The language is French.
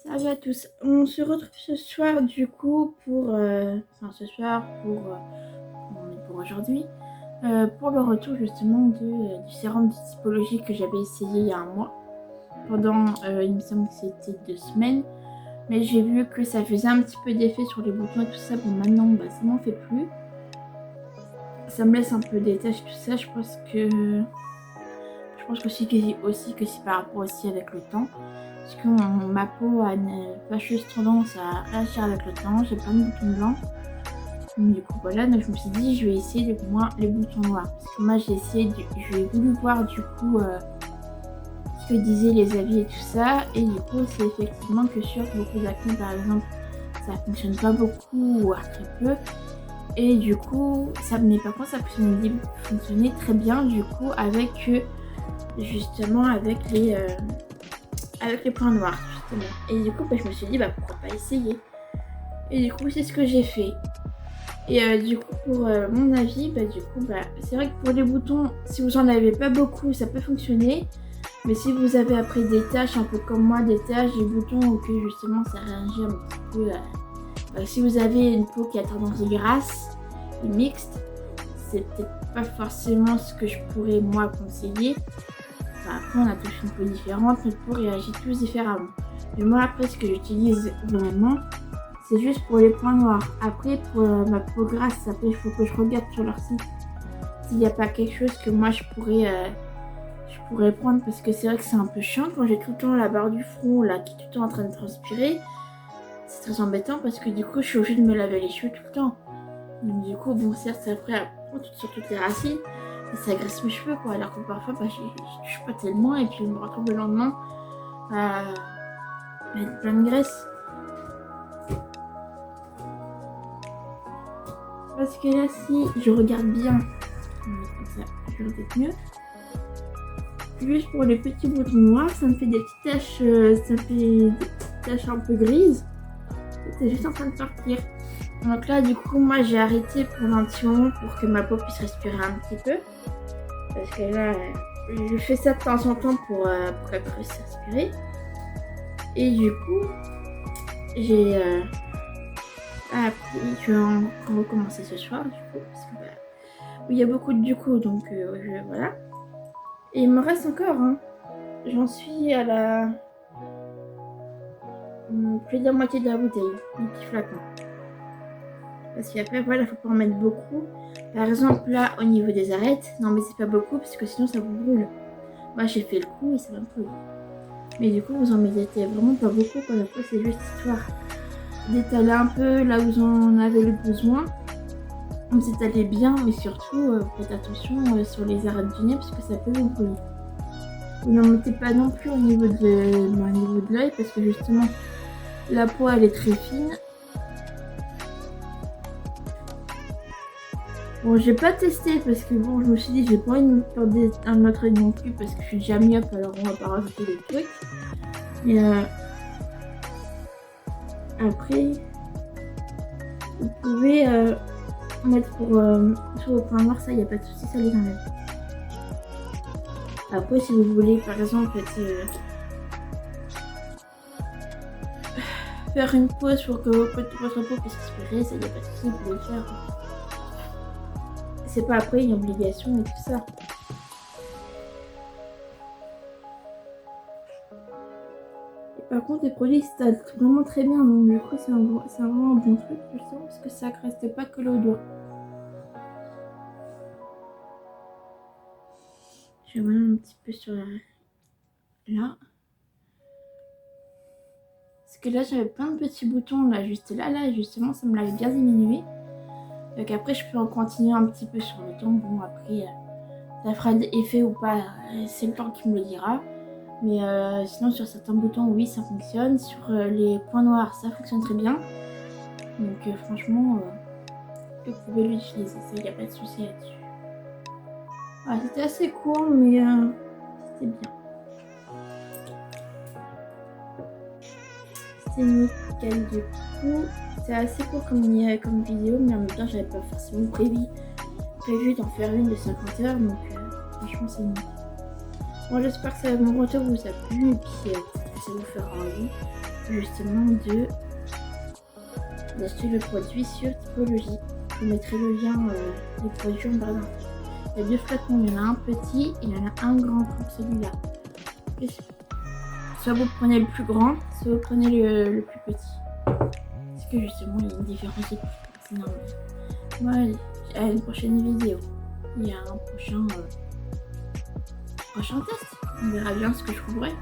Salut à tous, on se retrouve ce soir du coup pour, pour aujourd'hui, pour le retour justement du sérum de typologie que j'avais essayé il y a un mois, pendant, il me semble que c'était 2 semaines, mais j'ai vu que ça faisait un petit peu d'effet sur les boutons et tout ça. Bon maintenant, bah, ça m'en fait plus, ça me laisse un peu des taches tout ça. Je pense aussi que c'est par rapport aussi avec le temps. Parce que ma peau a une fâcheuse tendance à réagir avec le temps. J'ai plein de boutons blancs. Donc, du coup, voilà. Donc, je me suis dit, je vais essayer les boutons noirs. Parce que moi, j'ai voulu voir du coup ce que disaient les avis et tout ça. Et du coup, c'est effectivement que sur beaucoup d'acné, par exemple, ça fonctionne pas beaucoup ou très peu. Et du coup, mais par contre, ça fonctionnait très bien du coup avec justement avec les points noirs justement. Et du coup, bah, je me suis dit, bah, pourquoi pas essayer. Et du coup, c'est ce que j'ai fait. Et du coup, pour mon avis, bah, du coup, bah, c'est vrai que pour les boutons, si vous en avez pas beaucoup, ça peut fonctionner. Mais si vous avez après des taches, un peu comme moi, des taches, des boutons, ou que justement ça réagit un petit peu, si vous avez une peau qui a tendance grasse et mixte, c'est peut-être pas forcément ce que je pourrais moi conseiller. Enfin, après, on a tous une peau différente, notre peau réagit tous différemment. Mais moi, après, ce que j'utilise vraiment, c'est juste pour les points noirs. Après, pour ma peau grasse, après, il faut que je regarde sur leur site s'il n'y a pas quelque chose que moi je pourrais prendre, parce que c'est vrai que c'est un peu chiant quand j'ai tout le temps la barre du front là qui est tout le temps en train de transpirer. C'est très embêtant parce que du coup, je suis obligée de me laver les cheveux tout le temps. Donc, du coup, bon, certes, ça ferait sur toutes les racines, mais ça graisse mes cheveux quoi. Alors que parfois, bah, je touche pas tellement et puis je me retrouve le lendemain avec plein de graisse. Parce que là, si je regarde bien, comme ça, je le peut-être mieux. Juste pour les petits boutons noirs, ça me fait des petites taches, ça me fait des petites taches un peu grises. C'est juste en train de sortir. Donc là, du coup, moi, j'ai arrêté pendant un petit moment pour que ma peau puisse respirer un petit peu. Parce que là, je fais ça de temps en temps pour qu'elle puisse respirer. Et du coup, j'ai appris, je vais en recommencer ce soir, du coup, parce que bah, il y a beaucoup de du coup, donc voilà. Et il me reste encore, hein. J'en suis à la plus de la moitié de la bouteille, un petit flacon. Parce qu'après, voilà, faut pas en mettre beaucoup. Par exemple, là, au niveau des arêtes, non, mais c'est pas beaucoup parce que sinon ça vous brûle. Moi, j'ai fait le coup et ça va me brûler. Mais du coup, vous en mettez vraiment pas beaucoup. Quoi. Après, c'est juste histoire d'étaler un peu là où vous en avez le besoin. Vous étalez bien, mais surtout, faites attention sur les arêtes du nez parce que ça peut vous brûler. Vous n'en mettez pas non plus au niveau de l'œil parce que justement, la peau, elle est très fine. Bon, j'ai pas testé parce que bon, je me suis dit, j'ai pas envie de me perdre un autre œil non plus parce que je suis déjà myope, alors on va pas rajouter des trucs. Et après, vous pouvez mettre sur le point noir, ça y a pas de souci, ça les enlève. Après, si vous voulez par exemple faire une pause pour que votre peau puisse respirer, ça y a pas de souci, vous pouvez le faire. C'est pas après une obligation et tout ça. Par contre, les produits s'installent vraiment très bien, donc du coup, c'est vraiment un bon truc, justement, parce que ça ne reste pas que au doigt. Je vais voir un petit peu sur là. Parce que là, j'avais plein de petits boutons, là, juste là, et justement, ça me l'avait bien diminué. Donc après, je peux en continuer un petit peu sur le temps. Bon, après, ça fera effet ou pas, c'est le temps qui me le dira. Mais sinon, sur certains boutons, oui, ça fonctionne. Sur les points noirs, ça fonctionne très bien. Donc franchement, vous pouvez l'utiliser, ça, il n'y a pas de souci là-dessus. Ah, c'était assez court, mais c'était bien. C'était nickel du coup. C'est assez court comme vidéo, mais en même temps, j'avais pas forcément prévu d'en faire une de 50 heures, donc franchement, c'est nickel. Bon, j'espère que mon retour vous a plu et puis ça vous fera envie. justement d'acheter le produit sur Typologie. Je vous mettrai le lien des produits en barre d'infos. Il y a 2 flacons, il y en a un petit et il y en a un grand comme celui-là. Soit vous prenez le plus grand, soit vous prenez le plus petit. Parce que justement il y a une différence de prix, c'est normal. Moi, à une prochaine vidéo, il y a un prochain test. On verra bien ce que je trouverai.